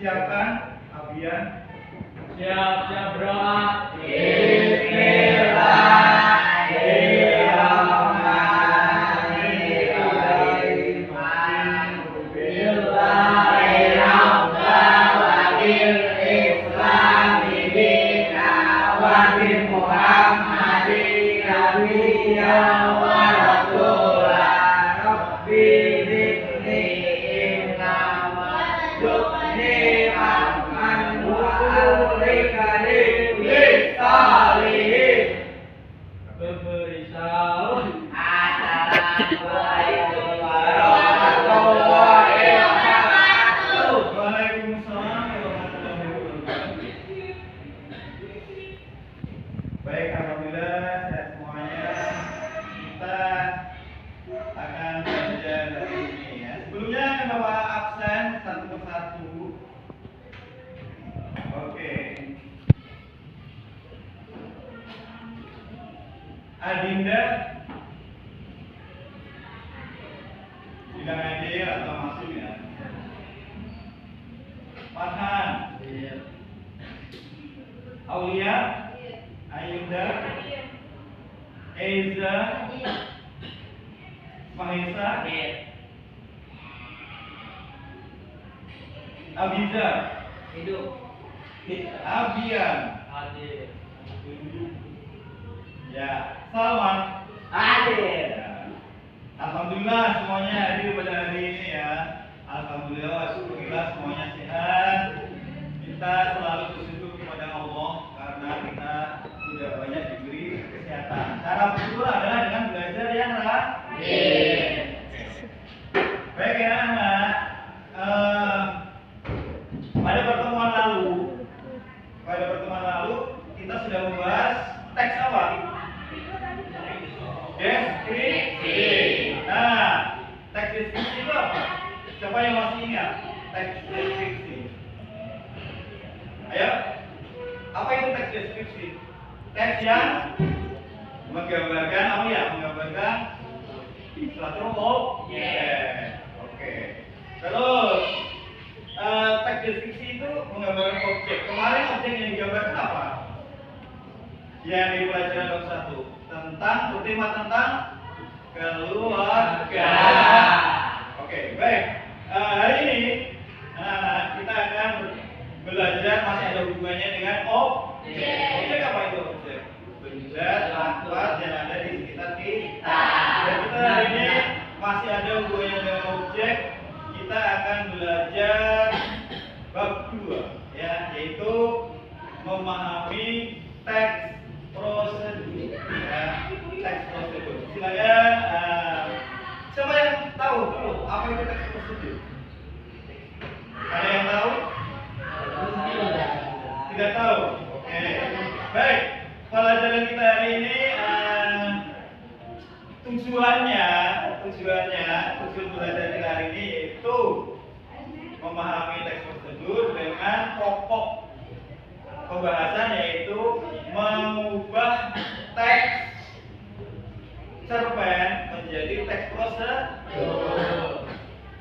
siapkan Abian. Siap berdoa. Baik, alhamdulillah sehat semuanya. Kita akan belajar dari ini ya. Sebelumnya Bapak absen satu persatu. Oke. Adinda bilang hadir atau masuk ya. Farhan. Aulia. Ayunda, Eza, Mahesa, Abiza, Hidup. Abian, Hadir. ya, Salman, Hadir. ya. Alhamdulillah semuanya hadir pada hari ini ya. Alhamdulillah, syukurlah semuanya sehat. Kita selalu bersyukur kepada Allah karena kita sudah banyak diberi kesehatan. Cara bersyukur adalah dengan belajar yang rajin. Baik ya anak. Pada pertemuan lalu kita sudah membahas teks apa? Deskripsi. Nah, teks deskripsi itu apa? Siapa yang masih ingat teks deskripsi? Ayo, apa itu teks deskripsi? Teks yang menggambarkan apa ya? Menggambarkan suatu objek. Oke. Terus teks deskripsi itu menggambarkan objek. Kemarin objek yang digambarkan apa? Yang di pelajaran bab 1 tentang bertema tentang keluarga. Oke, baik. Hari ini kita akan belajar masih ada hubungannya dengan objek. Objek apa itu objek? Benda, tempat yang ada di sekitar kita. Dan kita hari ini masih ada hubungannya dengan objek. Kita akan belajar bab 2 ya, yaitu memahami teks prosedur. Ya, teks prosedur. Silakan. Siapa yang tahu dulu apa itu teks prosedur? Ada yang tahu? Tidak tahu. Oke. Baik. Pelajaran kita hari ini tujuan belajar kita hari ini yaitu memahami teks prosedur dengan pokok pembahasan yaitu mengubah teks cerpen menjadi teks prosedur.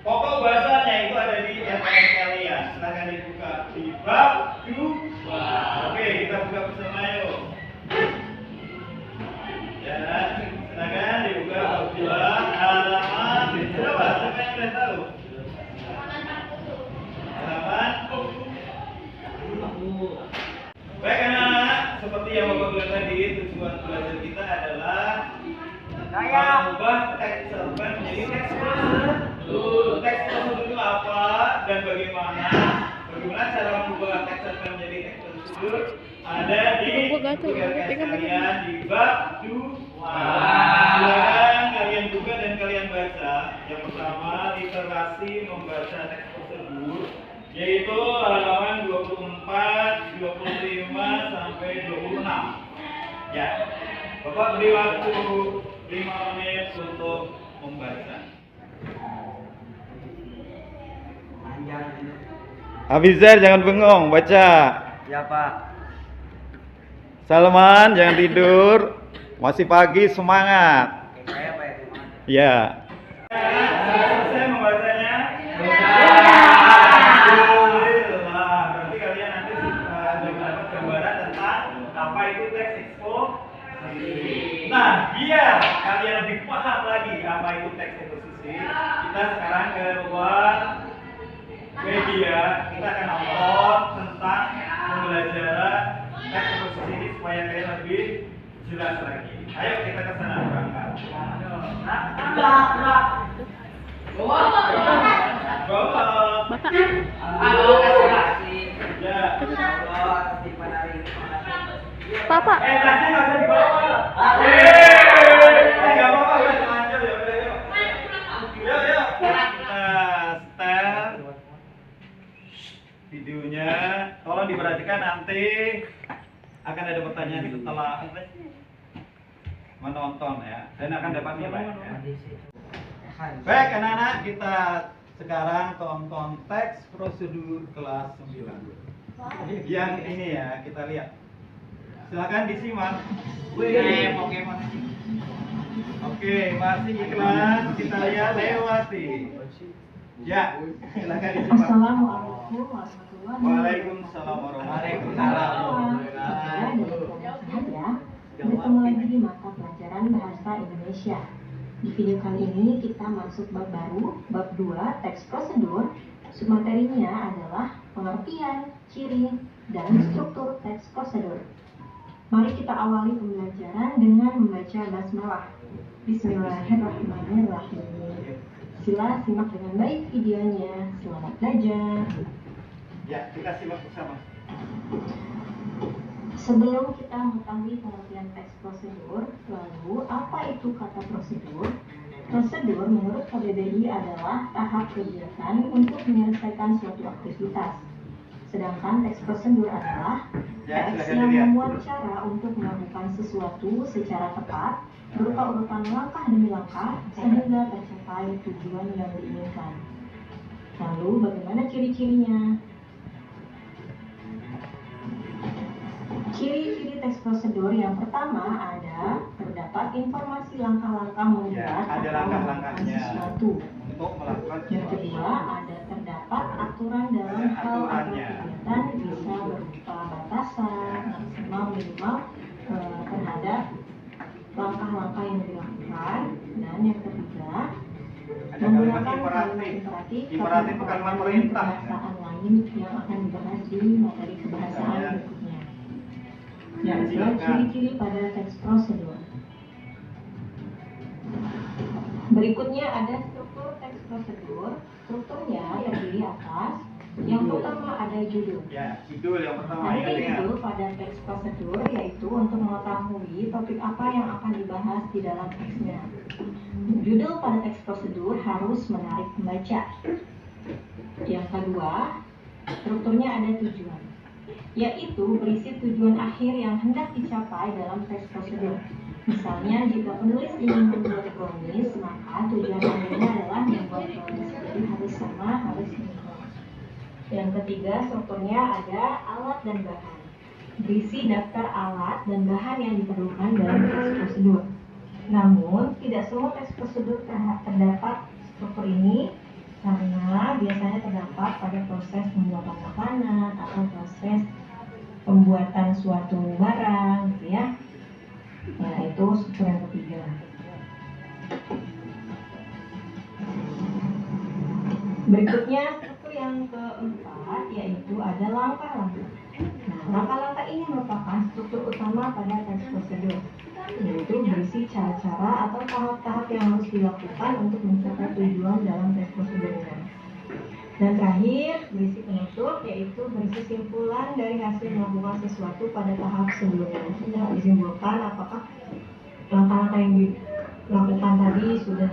Pokok bahasanya itu ada di LPS kalian. Silahkan dibuka di bab 2. Oke, kita buka bersama yuk. Ya, silahkan dibuka bab 2 halaman berapa? Siapa yang sudah tahu? Halaman. Baik anak-anak, seperti yang Bapak bilang tadi, tujuan belajar kita adalah mengubah teks cerpen menjadi teks prosedur. Teks prosedur itu apa dan bagaimana cara mengubah teks cerpen menjadi teks prosedur ada di kalian di bab 2. Silakan kalian buka dan kalian baca. Yang pertama, literasi membaca teks prosedur, yaitu halaman 24, 25 sampai 26. Ya, Bapak beri waktu 5 menit untuk membaca. Abizar jangan bengong, baca. Ya Pak. Salman jangan tidur, masih pagi, semangat. Saya Pak Ya. Selesai membacanya? Alhamdulillah. itu teks eksposisi. Nah, biar kalian lebih paham lagi apa itu teks eksposisi, kita sekarang ke ruang media. Kita akan nonton tentang pembelajaran teks eksposisi supaya kalian lebih jelas lagi. Ayo kita ke sana berangkat. Papa. Tasnya nggak usah dibawa. Nggak apa-apa, udah telanjur ya, udah yuk. Yuk. Kita start videonya. Tolong diperhatikan, nanti akan ada pertanyaan setelah menonton ya, dan akan dapat nilai ya. Baik anak-anak, kita sekarang tonton teks prosedur kelas 9. Yang ini ya, kita lihat. Silakan disimak. Oke, masih iklan, kita lihat lewati. Ya, silakan disimak. Assalamualaikum warahmatullahi wabarakatuh. Waalaikumsalam warahmatullahi wabarakatuh. Bertemu lagi di mata pelajaran bahasa Indonesia. Di video kali ini kita masuk bab baru, bab 2, teks prosedur. Submaterinya adalah pengertian, ciri, dan struktur teks prosedur. Mari kita awali pembelajaran dengan membaca basmalah. Bismillahirrahmanirrahim. Sila simak dengan baik videonya. Selamat belajar. Ya, kita simak bersama. Sebelum kita mengetahui pengertian teks prosedur, lalu apa itu kata prosedur? Prosedur menurut KBBI adalah tahap kegiatan untuk menyelesaikan suatu aktivitas. Sedangkan teks prosedur adalah teks yang memuat cara untuk melakukan sesuatu secara tepat, berupa urutan langkah demi langkah, sehingga tercapai tujuan yang diinginkan. Lalu bagaimana ciri-cirinya? Ciri-ciri teks prosedur yang pertama ada terdapat informasi langkah-langkah membuat Ya, ada atau langkah-langkahnya melakukan sesuatu. untuk melakukan Yang kedua ada terdapat aturan dalam Ada hal atau aturannya. kegiatan bisa berupa batasan maksimal minimal terhadap langkah-langkah yang dilakukan. Dan yang ketiga Ada kalimat menggunakan imperatif. imperatif Imperatif itu kalimat perintah. kebahasaan lain yang akan dibahas di materi kebahasaan Ya. berikutnya. Ya, Silakan. ciri-ciri pada teks prosedur. Berikutnya ada struktur teks prosedur. Strukturnya terdiri atas yang pertama ada judul. Ya, judul yang pertama Ada ingat. judul pada teks prosedur yaitu untuk mengetahui topik apa yang akan dibahas di dalam teksnya. Judul pada teks prosedur harus menarik pembaca. Yang kedua, strukturnya ada tujuan, yaitu berisi tujuan akhir yang hendak dicapai dalam teks prosedur. Misalnya, jika penulis ingin membuat brownies, maka tujuan akhirnya adalah membuat brownies. Jadi harus sama, harus sinkron. Yang ketiga, strukturnya ada alat dan bahan. Berisi daftar alat dan bahan yang diperlukan dalam teks prosedur. Namun, tidak semua teks prosedur terdapat struktur ini karena biasanya terdapat pada proses pembuatan makanan atau proses pembuatan suatu barang, gitu ya. Nah, itu struktur yang ketiga. Berikutnya struktur yang keempat yaitu ada langkah-langkah. Nah, langkah-langkah ini merupakan struktur utama pada teks prosedur, yaitu berisi cara-cara atau tahap-tahap yang harus dilakukan untuk mencapai tujuan dalam teks prosedurnya. Dan terakhir, berisi penutup, yaitu berisi simpulan dari hasil melakukan sesuatu pada tahap sebelumnya. Tidak disimpulkan apakah langkah-langkah yang dilakukan tadi sudah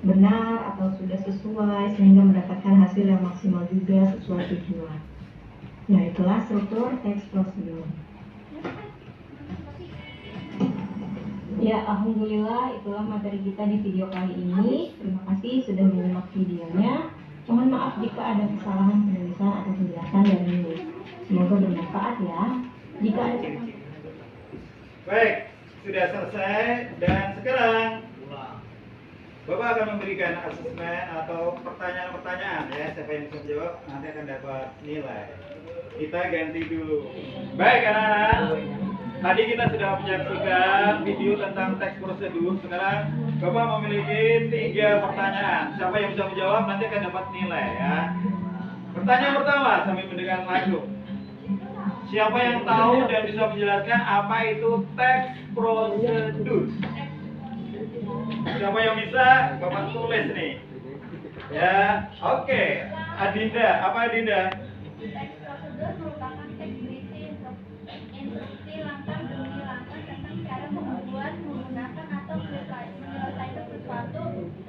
benar atau sudah sesuai sehingga mendapatkan hasil yang maksimal juga sesuai tujuan. Nah, itulah struktur teks prosedur. Ya, alhamdulillah itulah materi kita di video kali ini. Terima kasih sudah menyimak videonya. Mohon maaf jika ada kesalahan penulisan atau penjelasan dari ini. Semoga bermanfaat ya. Jika ada Baik, sudah selesai dan sekarang Bapak akan memberikan asesmen atau pertanyaan-pertanyaan ya. Siapa yang bisa jawab nanti akan dapat nilai. Kita ganti dulu. Baik anak-anak. Tadi kita sudah menyaksikan video tentang teks prosedur. Sekarang Bapak memiliki 3 pertanyaan. Siapa yang bisa menjawab nanti akan dapat nilai ya. Pertanyaan pertama sambil mendengar lagu. Siapa yang tahu dan bisa menjelaskan apa itu teks prosedur? Siapa yang bisa? Bapak tulis nih. Ya, oke. Adinda, apa Adinda? Teks prosedur merupakan teks berisi instruksi langkah demi langkah tentang cara membuat, menggunakan atau menyelesaikan sesuatu.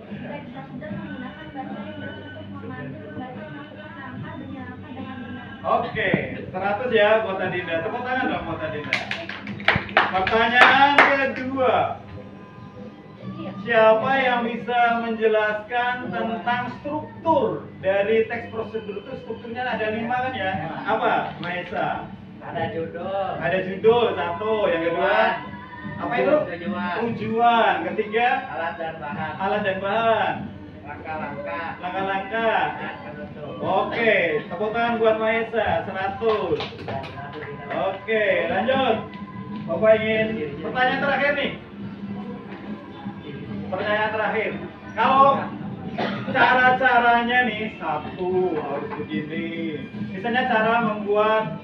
Teks prosedur menggunakan bahasa Inggris untuk memandu membaca melakukan langkah demi langkah dengan benar. Oke, 100 ya buat Adinda. Tepuk tangan dong buat Adinda. Pertanyaan kedua. Siapa yang bisa menjelaskan tentang struktur dari teks prosedur itu? Strukturnya ada 5 kan ya? Apa, Maesa? Ada judul. Ada judul 1, yang kedua apa itu? Tujuan. Tujuan. Ketiga Alat dan bahan. alat dan bahan. Langkah-langkah. Langkah-langkah. Dan penutup. Oke, tepuk tangan buat Maesa 100. Oke, lanjut. Bapak ingin pertanyaan terakhir nih. Pertanyaan terakhir. Kalau cara-caranya nih, 1 harus begini. Misalnya cara membuat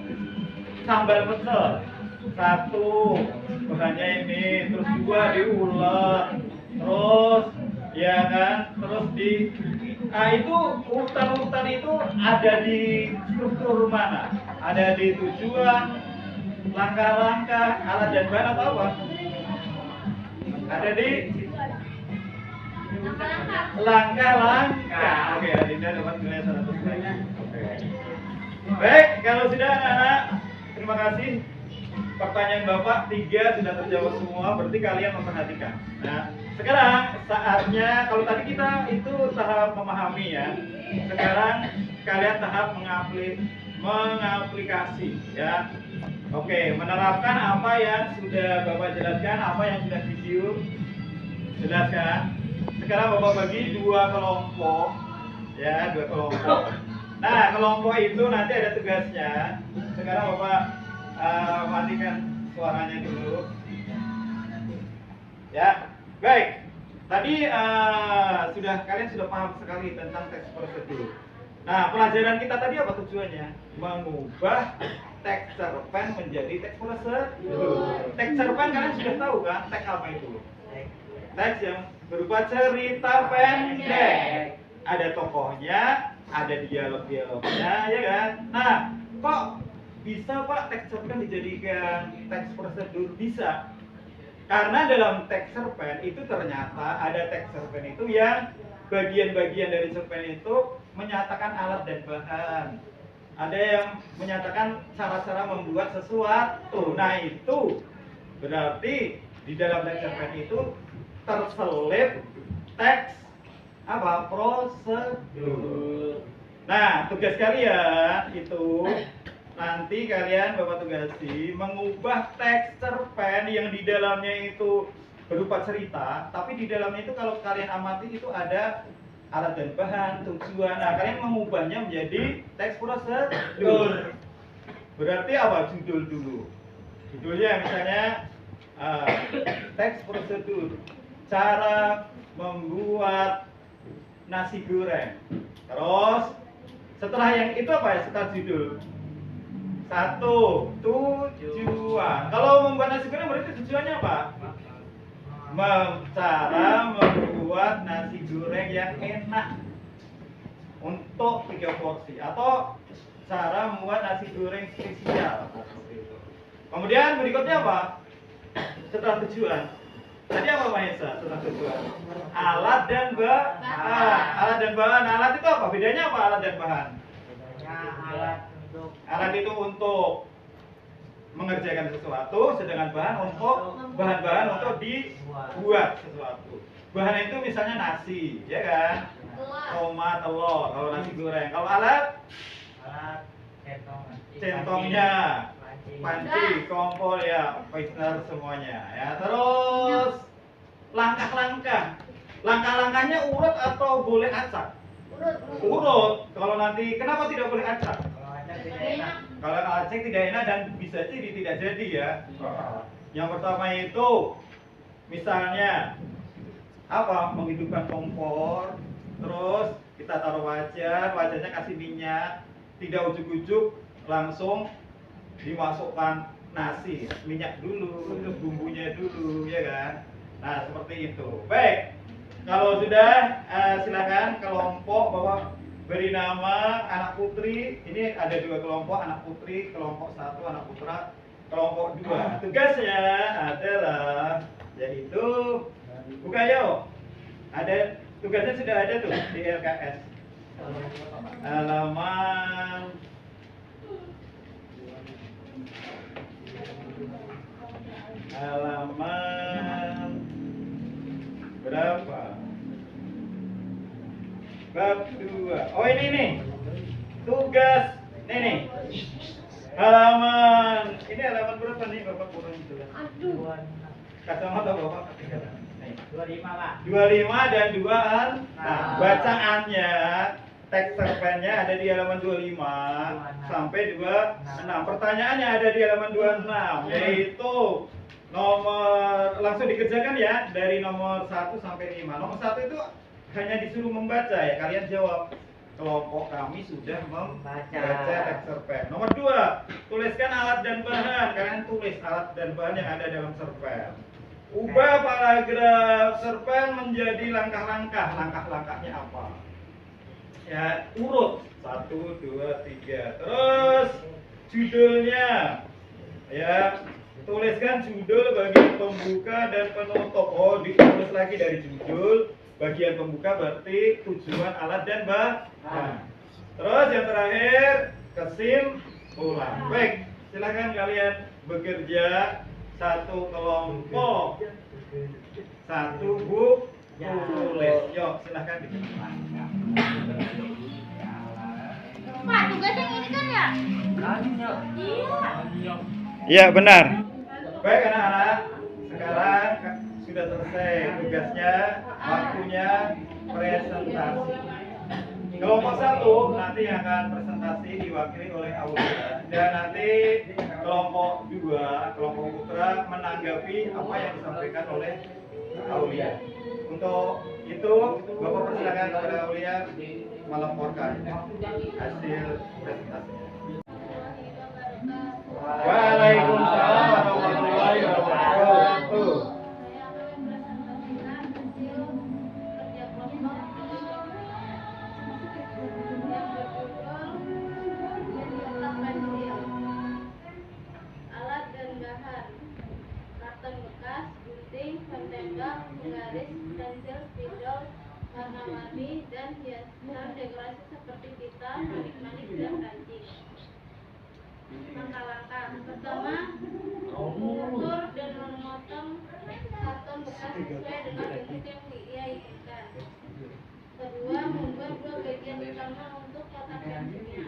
sambal pecel. 1 bahannya ini, terus 2 diulek, terus ya kan, terus itu urutan-urutan itu ada di struktur mana? Ada di tujuan, langkah-langkah, alat dan bahan atau apa? Ada di langkah-langkah. Oke, Adinda dapat nilai 100. Oke. Baik, kalau sudah anak-anak, terima kasih. Pertanyaan Bapak 3 sudah terjawab semua, berarti kalian memperhatikan. Nah, sekarang saatnya, kalau tadi kita itu tahap memahami ya. Sekarang kalian tahap mengaplikasi ya. Oke, menerapkan apa yang sudah Bapak jelaskan, apa yang sudah video jelaskan. Sekarang Bapak bagi 2 kelompok ya, 2 kelompok. Nah, kelompok itu nanti ada tugasnya. Sekarang Bapak matikan suaranya dulu. Ya, baik. Tadi kalian sudah paham sekali tentang teks prosedur. Nah, pelajaran kita tadi apa tujuannya? Mengubah teks cerpen menjadi teks prosedur. Teks cerpen kalian sudah tahu kan? Teks apa itu? Teks yang berupa cerita pendek. Ada tokohnya, ada dialog-dialognya, ya kan? Nah, kok bisa Pak teks cerpen dijadikan teks prosedur? Bisa. Karena dalam teks cerpen itu ternyata ada teks cerpen itu yang bagian-bagian dari cerpen itu menyatakan alat dan bahan. Ada yang menyatakan cara-cara membuat sesuatu. Nah, itu berarti di dalam teks cerpen itu terselip teks apa? Prosedur. Nah, tugas kalian itu nanti kalian Bapak tugasi mengubah teks cerpen yang di dalamnya itu berupa cerita, tapi di dalamnya itu kalau kalian amati itu ada alat dan bahan, tujuan. Nah, kalian mengubahnya menjadi teks prosedur. Berarti apa? Judul dulu. Judulnya misalnya teks prosedur. Cara membuat nasi goreng. Terus setelah yang itu apa ya? Setelah judul 1, tujuan. Kalau membuat nasi goreng berarti tujuannya apa? Cara membuat nasi goreng yang enak untuk 3 porsi, atau cara membuat nasi goreng spesial. Kemudian berikutnya apa? Setelah tujuan. Tadi apa Mahesa? Setelah tujuan. Alat dan bahan. Alat dan bahan. Alat itu apa? Bedanya apa alat dan bahan? Alat itu untuk mengerjakan sesuatu, sedangkan bahan-bahan untuk dibuat sesuatu. Bahan itu misalnya nasi, ya kan? Tomat, telur, kalau nasi goreng. Kalau alat centongnya, panci, kompor ya, Paisner semuanya ya. Terus langkah-langkahnya urut atau boleh acak? Urut. Kalau nanti kenapa tidak boleh acak? Kalau aceng tidak enak dan bisa jadi tidak jadi ya. Yang pertama itu misalnya apa? Menghidupkan kompor, terus kita taruh wajan, wajannya kasih minyak, tidak ujuk-ujuk langsung dimasukkan nasi, minyak dulu, terus bumbunya dulu, ya kan? Nah seperti itu. Baik, kalau sudah silakan kelompok bahwa beri nama anak putri. Ini ada 2 kelompok, anak putri, kelompok 1 anak putra, kelompok 2. Tugasnya adalah yaitu buka yuk. Ada tugasnya sudah ada tuh di LKS. Halaman berapa? Bab 2. Oh ini nih. Tugas nih. Ini halaman berapa nih Bapak kurang jelas. Aduh. Kacamata Bapak ketinggalan. 25 Pak. 25 dan 2an. Nah, bacaannya teks cerpennya ada di halaman 25 sampai 26. Pertanyaannya ada di halaman 26, yaitu nomor langsung dikerjakan ya dari nomor 1 sampai 5. Nomor 1 itu hanya disuruh membaca ya, kalian jawab. Kelompok kami sudah membaca teks cerpen. Nomor 2, tuliskan alat dan bahan. Kalian tulis alat dan bahan yang ada dalam cerpen. Ubah paragraf cerpen menjadi langkah-langkah. Langkah-langkahnya apa? Ya, urut 1, 2, 3. Terus judulnya. Ya, tuliskan judul bagian pembuka dan penutup. Oh, ditulis lagi dari judul. Bagian pembuka berarti tujuan alat dan bahan. Terus yang terakhir kesimpulan. Baik, silakan kalian bekerja satu kelompok, satu buku tulis. Yuk, silakan dikerjakan. Pak, tugas yang ini kan ya? Iya. Iya, benar. Baik anak-anak, sekarang sudah selesai tugasnya, waktunya presentasi. Kelompok 1 nanti akan presentasi diwakili oleh Aulia, dan nanti kelompok 2, kelompok putra menanggapi apa yang disampaikan oleh Aulia. Untuk itu, Bapak persilakan kepada Aulia melaporkan hasil presentasinya. Waalaikumsalam warahmatullahi wabarakatuh. Saya akan presentasikan hasil kerja kelompok yang berjudul mencetak pensil, alat dan bahan, karton bekas, gunting, pentembak, penggaris, pensil, spidol, warna-warni, dan hiasan dekorasi seperti pita, manik-manik, dan kancing. Langkah-langkah pertama, mengukur dan memotong karton bekas sesuai dengan bentuk yang ia inginkan. Kedua, membuat 2 bagian utama untuk kotak pensilnya,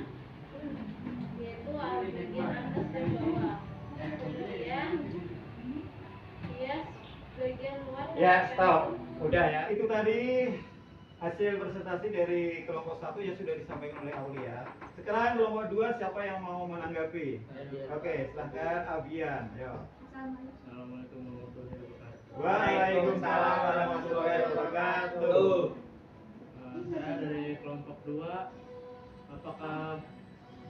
yaitu bagian atas dan bawah. Kemudian hias bagian luar. Ya, stop. Udah ya. Itu tadi hasil presentasi dari kelompok 1 yang sudah disampaikan oleh Aulia. Sekarang kelompok 2, siapa yang mau menanggapi? Oke, silahkan Abian. Yo. Assalamualaikum warahmatullahi wabarakatuh. Waalaikumsalam warahmatullahi wabarakatuh. Saya dari kelompok 2. Apakah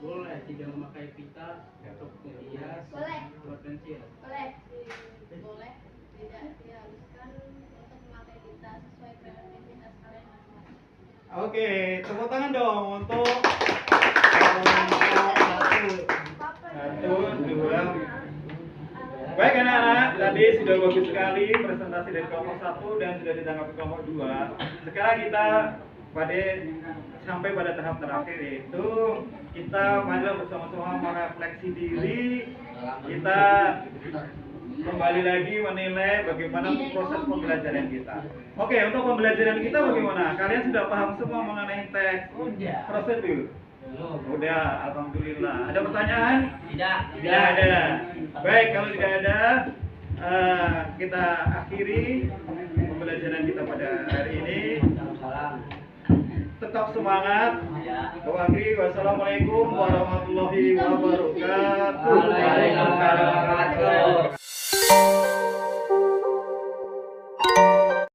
boleh tidak memakai pita untuk menghias Boleh. buat pensil? Boleh, tidak diharuskan untuk memakai pita sesuai kreativitas kalian masing-masing. Oke, tepuk tangan dong untuk kelompok 1, 2. Baik anak-anak, tadi sudah bagus sekali presentasi dari kelompok 1 dan sudah ditanggapi kelompok 2. Sekarang kita sampai pada tahap terakhir, yaitu kita bersama-sama merefleksi diri. Kita kembali lagi menilai bagaimana proses pembelajaran kita. Oke, untuk pembelajaran kita bagaimana? Kalian sudah paham semua mengenai teks prosedur? Udah, alhamdulillah. Ada pertanyaan? Tidak ada. Baik, kalau tidak ada, kita akhiri pembelajaran kita pada hari ini. Tetap tetap semangat. Wassalamualaikum warahmatullahi wabarakatuh.